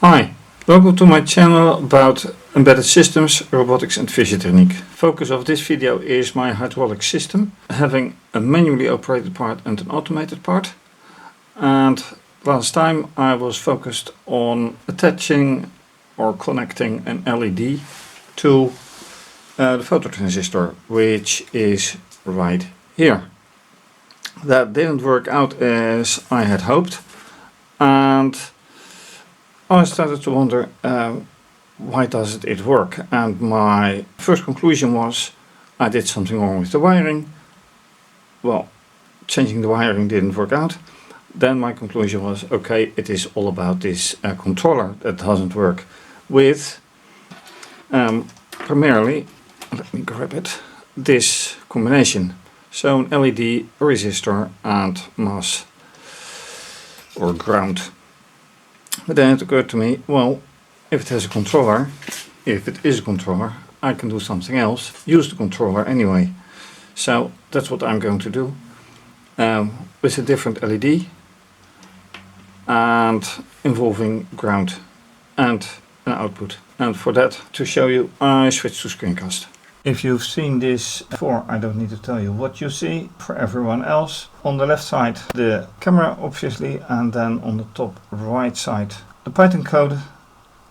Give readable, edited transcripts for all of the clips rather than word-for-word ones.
Hi, welcome to my channel about embedded systems, robotics and fischertechnik. Focus of this video is my hydraulic system, having a manually operated part and an automated part. And last time I was focused on attaching or connecting an LED to the phototransistor, which is right here. That didn't work out as I had hoped, and I started to wonder why doesn't it work, and my first conclusion was I did something wrong with the wiring. Well, changing the wiring didn't work out. Then my conclusion was, okay, it is all about this controller that doesn't work with primarily, let me grab it, this combination. So an LED, resistor and mass or ground. But then it occurred to me, well, if it has a controller, if it is a controller, I can do something else, use the controller anyway. So that's what I'm going to do with a different LED and involving ground and an output. And for that, to show you, I switch to screencast. If you've seen this before, I don't need to tell you what you see. For everyone else, on the left side the camera obviously, and then on the top right side the Python code,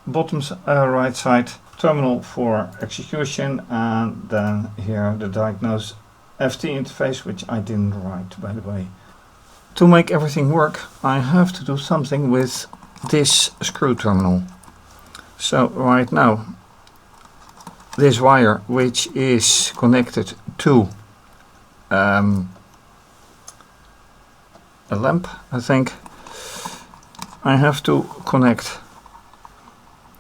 bottom right side terminal for execution, and then here the diagnose FT interface, which I didn't write, by the way. To make everything work, I have to do something with this screw terminal. So right now this wire, which is connected to a lamp, I think, I have to connect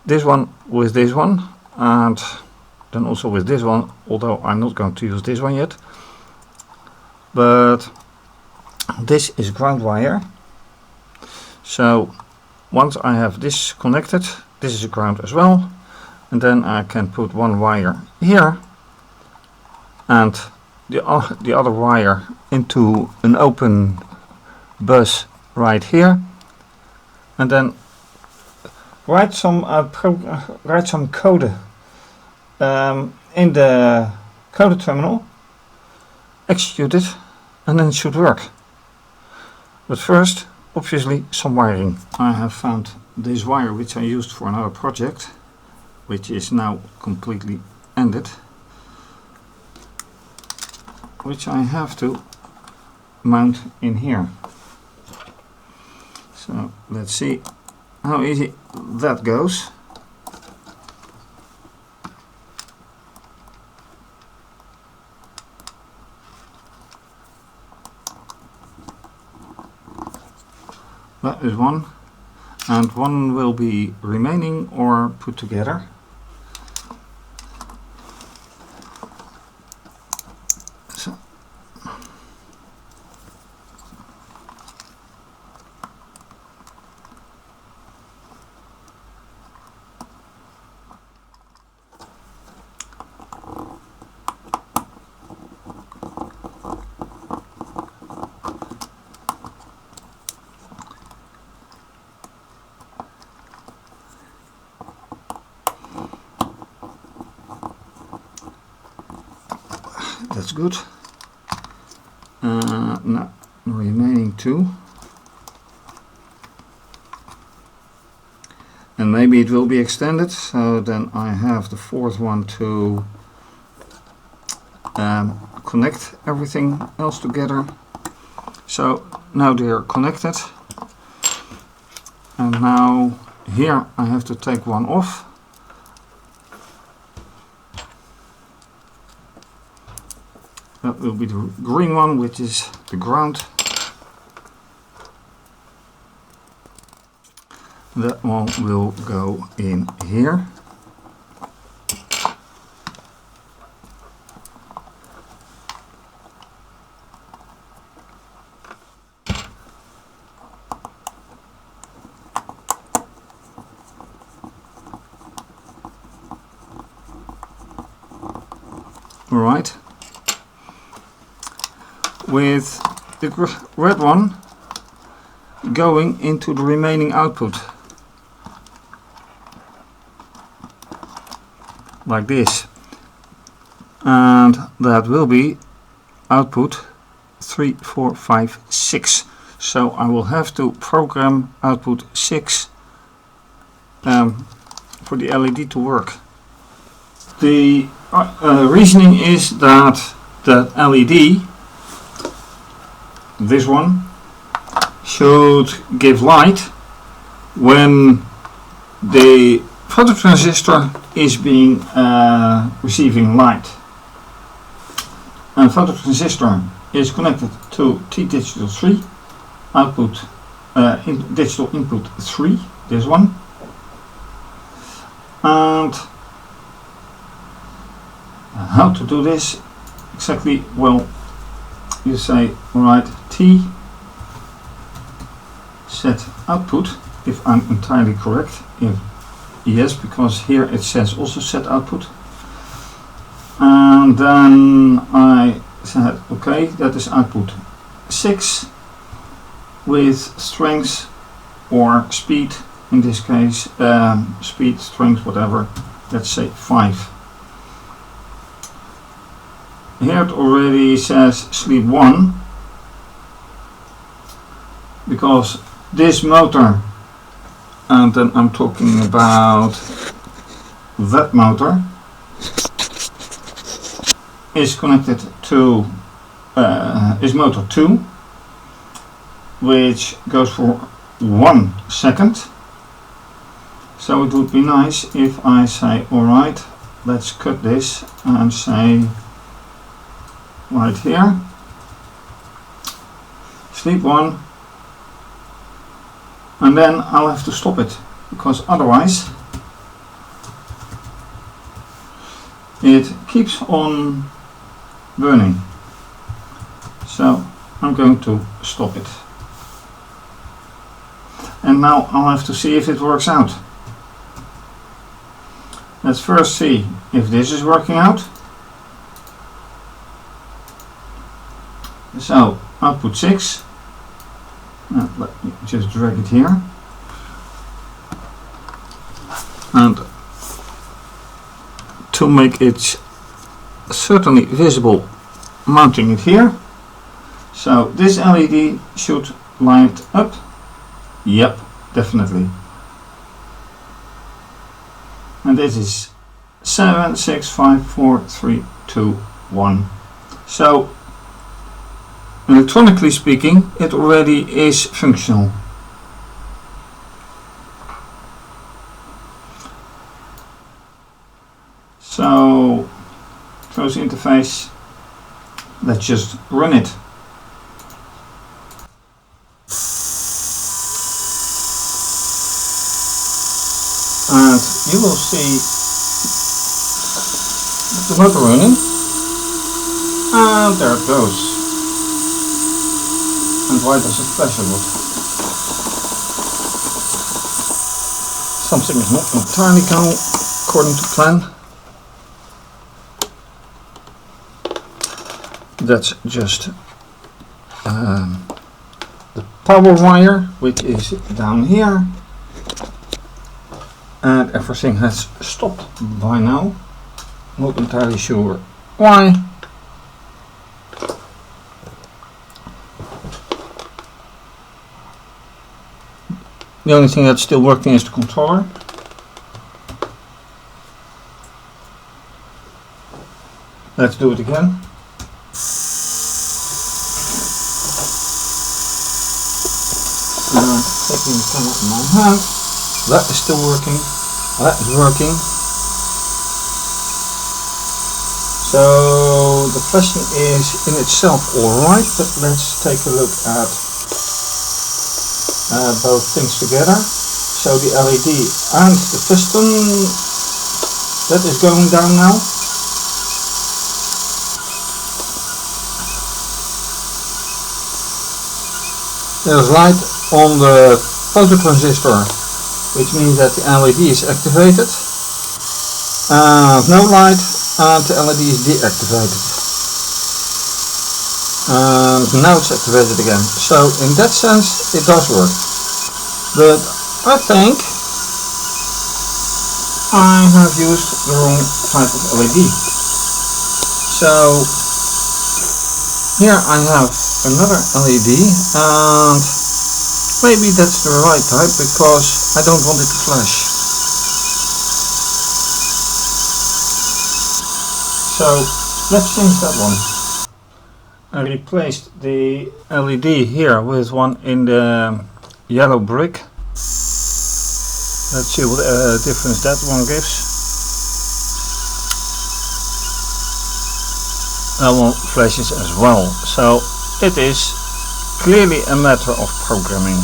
this one with this one, and then also with this one, although I'm not going to use this one yet. But this is ground wire. So once I have this connected, this is a ground as well. And then I can put one wire here and the other wire into an open bus right here, and then write some code in the code terminal, execute it, and then it should work. But first, obviously, some wiring. I have found this wire which I used for another project, which is now completely ended, which I have to mount in here. So let's see how easy that goes. That is one, and one will be remaining or put together. So that's good. Now remaining two, and maybe it will be extended, so then I have the fourth one to connect everything else together. So now they are connected, and now here I have to take one off. That will be the green one, which is the ground. That one will go in here. All right. With the red one going into the remaining output. like this, and that will be output 3, 4, 5, 6. So I will have to program output 6 for the LED to work. The reasoning is that the LED, this one, should give light when the phototransistor is being receiving light. And phototransistor is connected to T digital 3, output digital input 3, this one. And how to do this exactly? Well, you say, alright, T set output, if I'm entirely correct. If yes, because here it says also set output. And then I said, okay, that is output 6 with strength or speed, in this case, speed, strength, whatever, let's say 5. Here it already says sleep 1, because this motor, and then I'm talking about that motor, is connected to is motor 2, which goes for 1 second. So it would be nice if I say, alright, let's cut this and say right here, sleep 1, and then I'll have to stop it, because otherwise it keeps on burning. So I'm going to stop it. And now I'll have to see if it works out. Let's first see if this is working out. So output 6. Let me just drag it here. And to make it certainly visible, mounting it here. So this LED should light up. Yep, definitely. And this is 7, 6, 5, 4, 3, 2, 1. So electronically speaking, it already is functional. So close the interface. Let's just run it. And you will see the motor running, and there it goes. And why does it flash a lot? Something is not entirely going according to plan. That's just the power wire, which is down here. And everything has stopped by now. Not entirely sure why. The only thing that's still working is the controller. Let's do it again. Taking the camera in my hand. That is still working. That is working. So the flashing is in itself alright, but let's take a look at both things together. So the LED and the piston, that is going down now. There's light on the phototransistor, which means that the LED is activated, and no light, and the LED is deactivated. And now it's activated again. So in that sense it does work. But I think I have used the wrong type of LED. So here I have another LED, and maybe that's the right type because I don't want it to flash. So let's change that one. I replaced the LED here with one in the yellow brick. Let's see what difference that one gives. That one flashes as well. So it is clearly a matter of programming.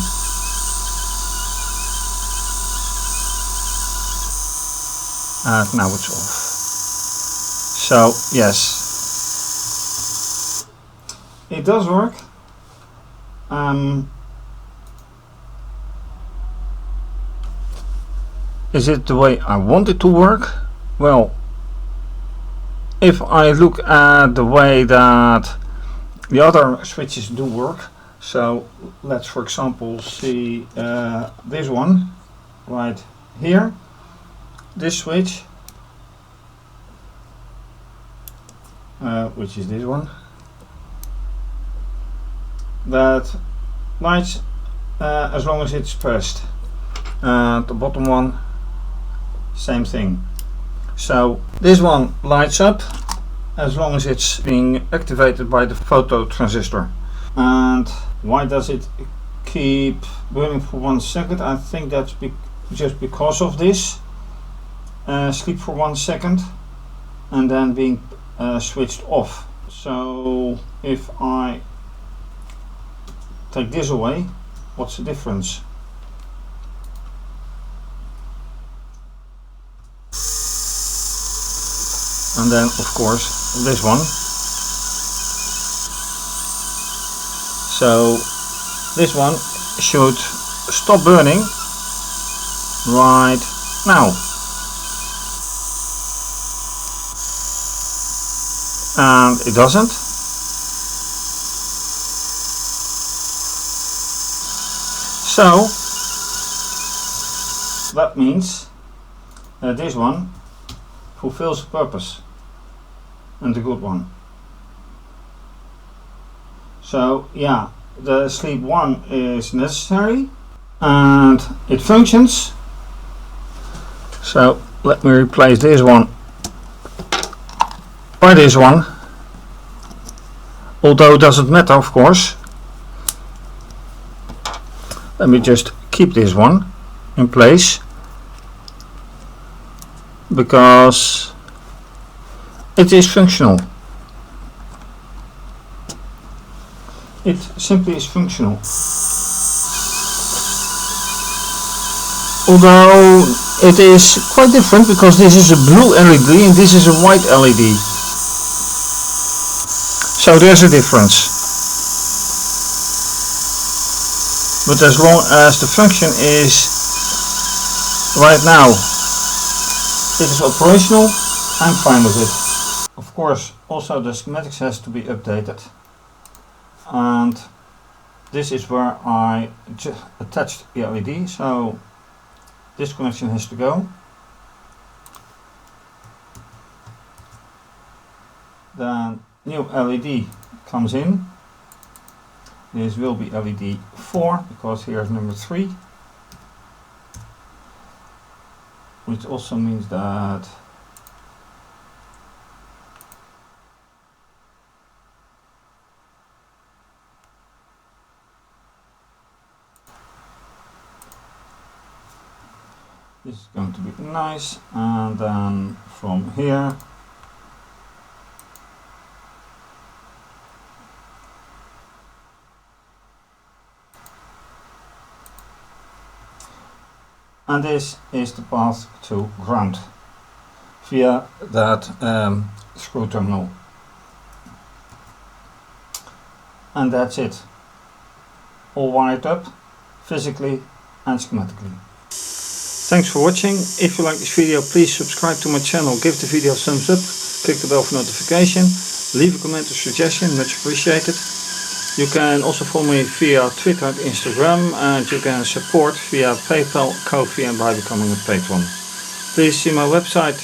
And now it's off. So yes, it does work. Is it the way I want it to work? Well, if I look at the way that the other switches do work, so let's for example see this one right here, this switch, which is this one, that lights as long as it's pressed. The bottom one, same thing. So this one lights up as long as it's being activated by the photo transistor. And why does it keep burning for 1 second? I think that's just because of this. Sleep for 1 second and then being switched off. So if I take this away, what's the difference? And then of course this one. So this one should stop burning right now. And it doesn't. So that means this one fulfills the purpose, and the good one. So yeah, the sleep one is necessary and it functions. So let me replace this one by this one, although it doesn't matter of course. Let me just keep this one in place because it is functional. It simply is functional. Although it is quite different because this is a blue LED and this is a white LED. So there's a difference. But as long as the function is right now, it is operational, I'm fine with it. Of course, also the schematics has to be updated. And this is where I attached the LED, so this connection has to go. Then new LED comes in. This will be LED 4 because here is number 3, which also means that this is going to be nice. And then from here and this is the path to ground via that screw terminal. And that's it. All wired up physically and schematically. Thanks for watching. If you like this video, please subscribe to my channel, give the video a thumbs up, click the bell for notification, leave a comment or suggestion, much appreciated. You can also follow me via Twitter and Instagram, and you can support via PayPal, Ko-fi and by becoming a patron. Please see my website.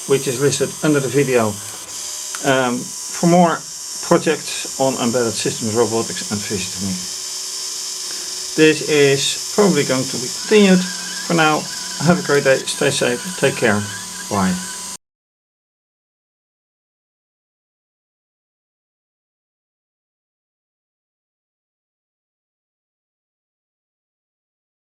which is listed under the video for more projects on embedded systems, robotics and fischertechnik. This is probably going to be continued. For now, have a great day, stay safe, take care, bye.